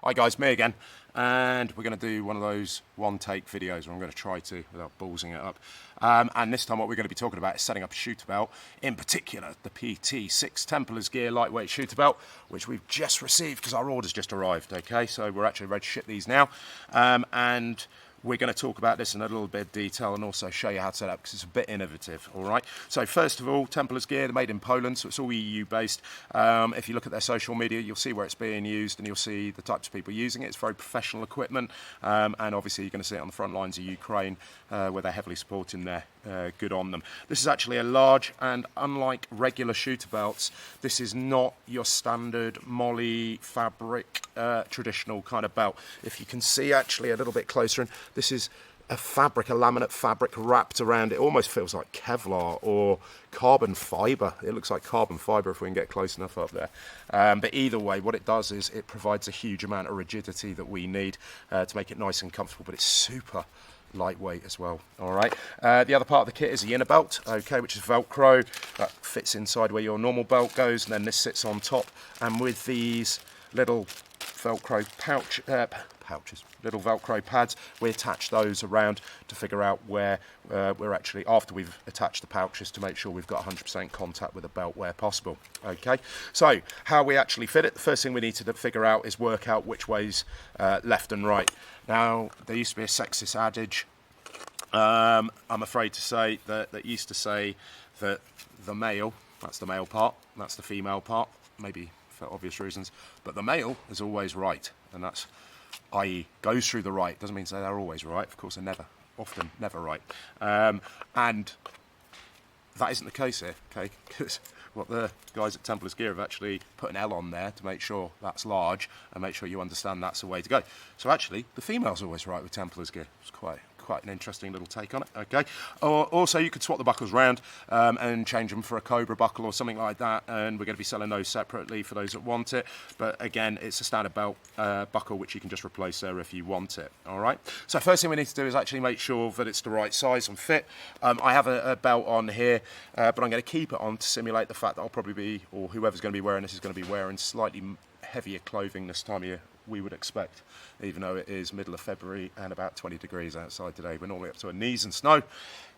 Hi guys, me again, and we're going to do one of those one-take videos where I'm going to try to, without ballsing it up. And this time what we're going to be talking about is setting up a shooter belt, in particular the PT6 Templar's gear lightweight shooter belt, which we've just received because our order's just arrived, okay? So we're actually ready to ship these now, and we're going to talk about this in a little bit of detail and also show you how to set up because it's a bit innovative, all right? So first of all, Templar's gear, they're made in Poland, so it's all EU based. If you look at their social media, you'll see where it's being used and you'll see the types of people using it. It's very professional equipment, and obviously you're going to see it on the front lines of Ukraine, where they're heavily supporting their good on them. This is actually a large, and unlike regular shooter belts, this is not your standard MOLLE fabric traditional kind of belt. If you can see actually a little bit closer in, this is a fabric, a laminate fabric wrapped around. It almost feels like Kevlar or carbon fibre. It looks like carbon fibre if we can get close enough up there. But either way, what it does is it provides a huge amount of rigidity that we need to make it nice and comfortable, but it's super lightweight as well. All right, the other part of the kit is the inner belt, okay, which is Velcro. That fits inside where your normal belt goes, and then this sits on top, and with these little Velcro pouches, little Velcro pads, we attach those around to figure out where we're actually, after we've attached the pouches, to make sure we've got 100% contact with the belt where possible. Okay, so how we actually fit it, the first thing we need to figure out is work out which way's left and right. Now, there used to be a sexist adage, I'm afraid to say, that used to say that the male, that's the male part, that's the female part, maybe for obvious reasons, but the male is always right, and that's, i.e. goes through the right. Doesn't mean to say they're always right, of course they're often never right, and that isn't the case here, okay, because what the guys at Templar's Gear have actually put an L on there to make sure that's large and make sure you understand that's the way to go. So actually the female's always right with Templar's Gear. It's quite an interesting little take on it, okay. Also, you could swap the buckles around and change them for a Cobra buckle or something like that, and we're going to be selling those separately for those that want it. But again, it's a standard belt buckle which you can just replace there if you want it. All right, so first thing we need to do is actually make sure that it's the right size and fit. I have a belt on here, but I'm going to keep it on to simulate the fact that I'll probably be, or whoever's going to be wearing this is going to be wearing slightly heavier clothing this time of year, we would expect, even though it is middle of February and about 20 degrees outside today. We're normally up to our knees in snow,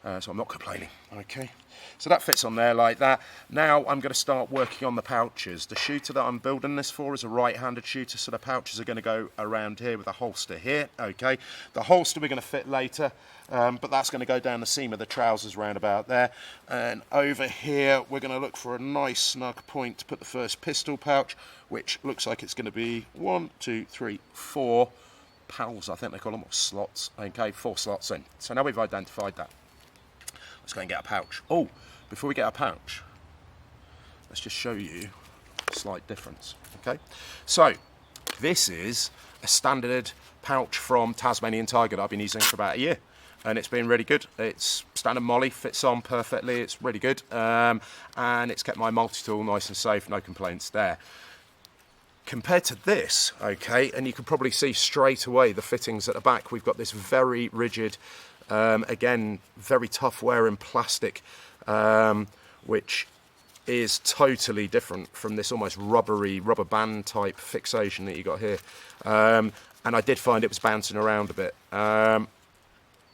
so I'm not complaining. Okay, so that fits on there like that. Now I'm going to start working on the pouches. The shooter that I'm building this for is a right-handed shooter, so the pouches are going to go around here with a holster here. Okay, the holster we're going to fit later, but that's going to go down the seam of the trousers round about there, and over here we're going to look for a nice snug point to put the first pistol pouch, which looks like it's going to be 1, 2, 3, 4 pals, I think they call them, or slots. Okay, 4 slots in. So now we've identified that, let's go and get a pouch. Oh, before we get a pouch, let's just show you a slight difference. Okay, so this is a standard pouch from Tasmanian Tiger that I've been using for about a year, and it's been really good. It's standard MOLLE, fits on perfectly, it's really good, and it's kept my multi-tool nice and safe, no complaints there. Compared to this, okay, and you can probably see straight away the fittings at the back, we've got this very rigid, again, very tough wearing plastic, which is totally different from this almost rubber band type fixation that you got here. And I did find it was bouncing around a bit.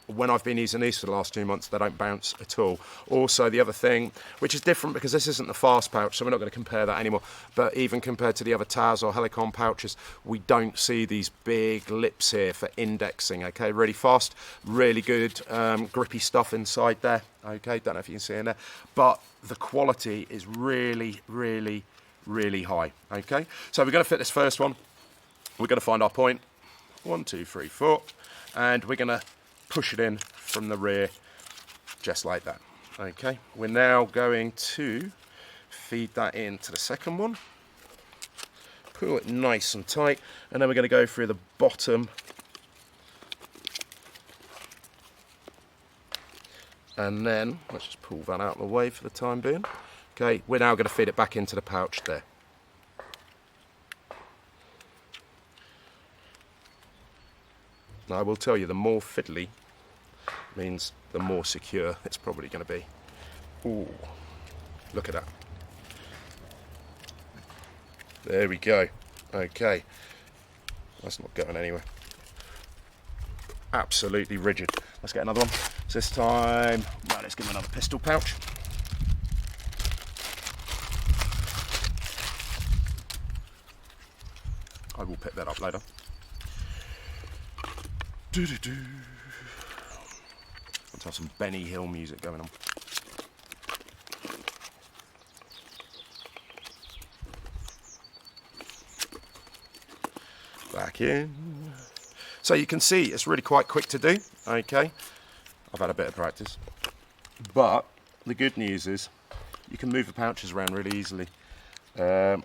When I've been using these for the last 2 months, they don't bounce at all. Also, the other thing, which is different because this isn't the fast pouch, so we're not going to compare that anymore, but even compared to the other Taz or Helicon pouches, we don't see these big lips here for indexing, okay? Really fast, really good, grippy stuff inside there, okay? Don't know if you can see in there, but the quality is really, really, really high, okay? So we're going to fit this first one. We're going to find our point, 1, 2, 3, 4, and we're going to push it in from the rear just like that. Okay, we're now going to feed that into the second one, pull it nice and tight, and then we're going to go through the bottom and then let's just pull that out of the way for the time being. Okay, we're now going to feed it back into the pouch there. Now I will tell you, the more fiddly means the more secure it's probably going to be. Ooh, look at that. There we go. Okay. That's not going anywhere. Absolutely rigid. Let's get another one. So this time, right, let's give him another pistol pouch. I will pick that up later. Let's have some Benny Hill music going on. Back in. So you can see it's really quite quick to do. Okay, I've had a bit of practice, but the good news is you can move the pouches around really easily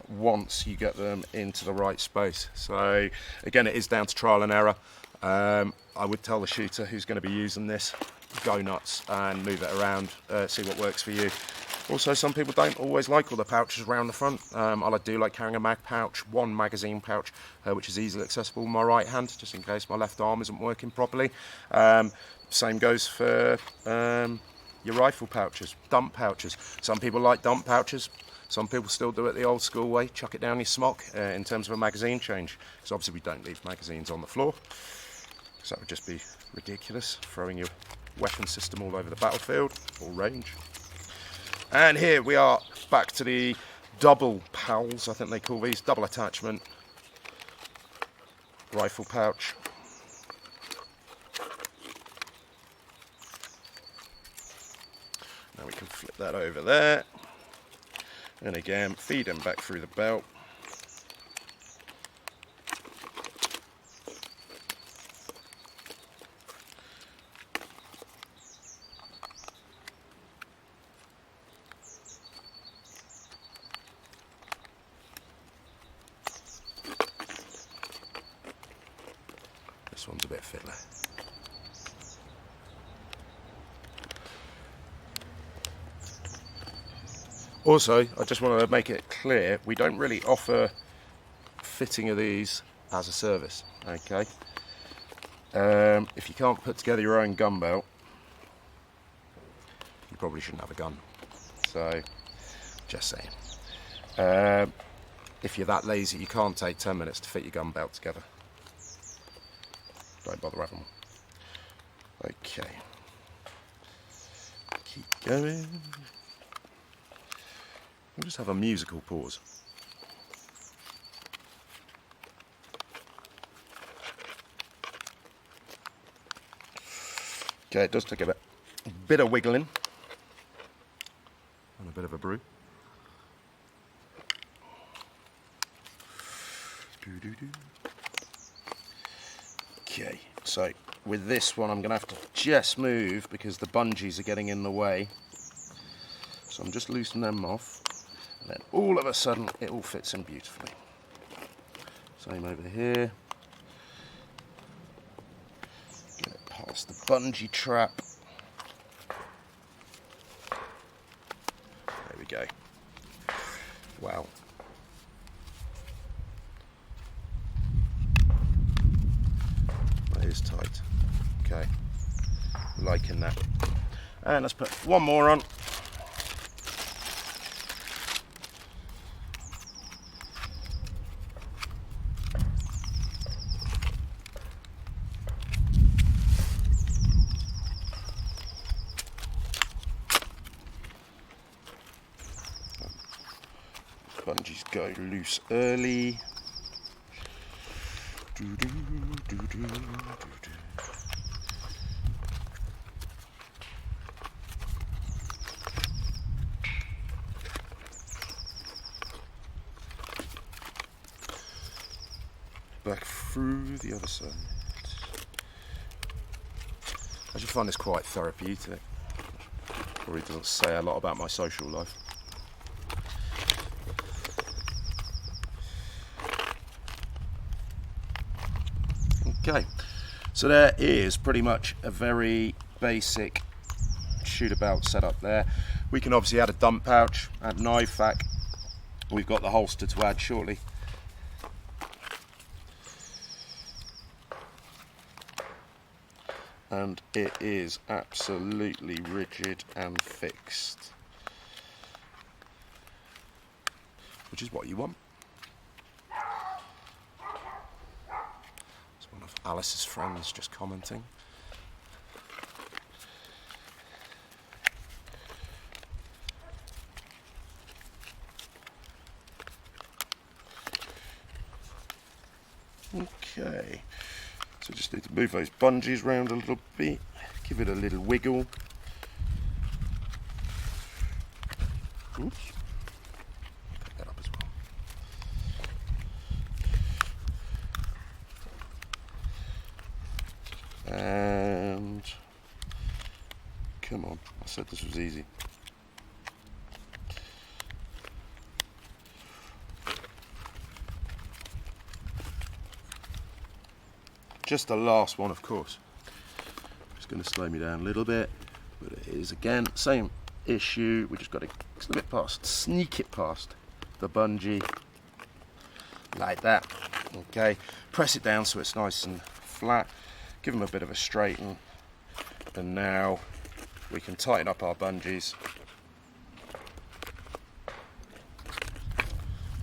once you get them into the right space. So again, it is down to trial and error. I would tell the shooter who's going to be using this, go nuts and move it around, see what works for you. Also, some people don't always like all the pouches around the front. I do like carrying a mag pouch, one magazine pouch, which is easily accessible in my right hand, just in case my left arm isn't working properly. Same goes for your rifle pouches, dump pouches. Some people like dump pouches. Some people still do it the old school way, chuck it down your smock in terms of a magazine change. Because obviously we don't leave magazines on the floor, because that would just be ridiculous, throwing your weapon system all over the battlefield or range. And here we are back to the double pals, I think they call these, double attachment rifle pouch. Now we can flip that over there, and again feed them back through the belt. This one's a bit fiddler. Also, I just want to make it clear, we don't really offer fitting of these as a service, okay? If you can't put together your own gun belt, you probably shouldn't have a gun. So, just saying. If you're that lazy, you can't take 10 minutes to fit your gun belt together. Don't bother having one. Okay. Keep going. We'll just have a musical pause. Okay, it does take a bit of wiggling and a bit of a brew. Okay, so with this one I'm going to have to just move because the bungees are getting in the way. So I'm just loosening them off, and then all of a sudden it all fits in beautifully. Same over here. Get it past the bungee trap. There we go. Wow. That is tight. Okay. Liking that. And let's put one more on. Bungees go loose early. Back through the other side. I just find this quite therapeutic. Probably doesn't say a lot about my social life. Okay, so there is pretty much a very basic shooter belt setup there. We can obviously add a dump pouch, add an IFAK. We've got the holster to add shortly. And it is absolutely rigid and fixed, which is what you want. Alice's friends just commenting. Okay, so just need to move those bungees around a little bit, give it a little wiggle. Oops. Pick that up as well. And come on, I said this was easy. Just the last one, of course. Just going to slow me down a little bit, but it is again same issue. We just got to slip it past, sneak it past the bungee like that. Okay, press it down so it's nice and flat. Give them a bit of a straighten, and now we can tighten up our bungees.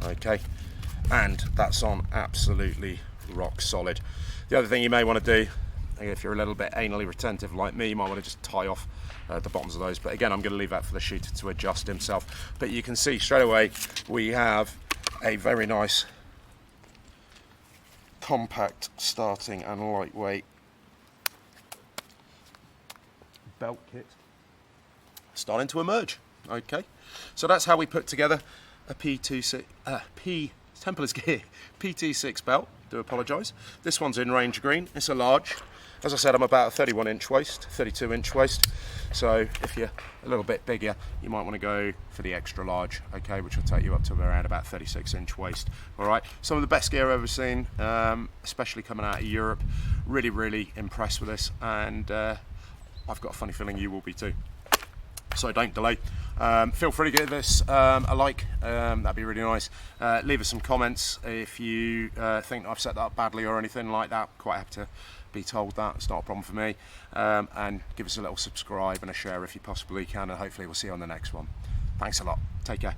Okay, and that's on absolutely rock solid. The other thing you may want to do, if you're a little bit anally retentive like me, you might want to just tie off the bottoms of those, but again I'm going to leave that for the shooter to adjust himself. But you can see straight away we have a very nice compact starting and lightweight belt kit starting to emerge. Okay, so that's how we put together a Templar's Gear PT6 belt. Do apologise. This one's in range green. It's a large. As I said, I'm about a 31-inch waist, 32-inch waist. So if you're a little bit bigger, you might want to go for the extra large, okay, which will take you up to around about 36-inch waist. All right. Some of the best gear I've ever seen, especially coming out of Europe. Really, really impressed with this, and I've got a funny feeling you will be too. So don't delay. Feel free to give this a like, that'd be really nice. Leave us some comments if you think I've set that up badly or anything like that. Quite happy to be told that, it's not a problem for me. And give us a little subscribe and a share if you possibly can, and hopefully we'll see you on the next one. Thanks a lot, take care.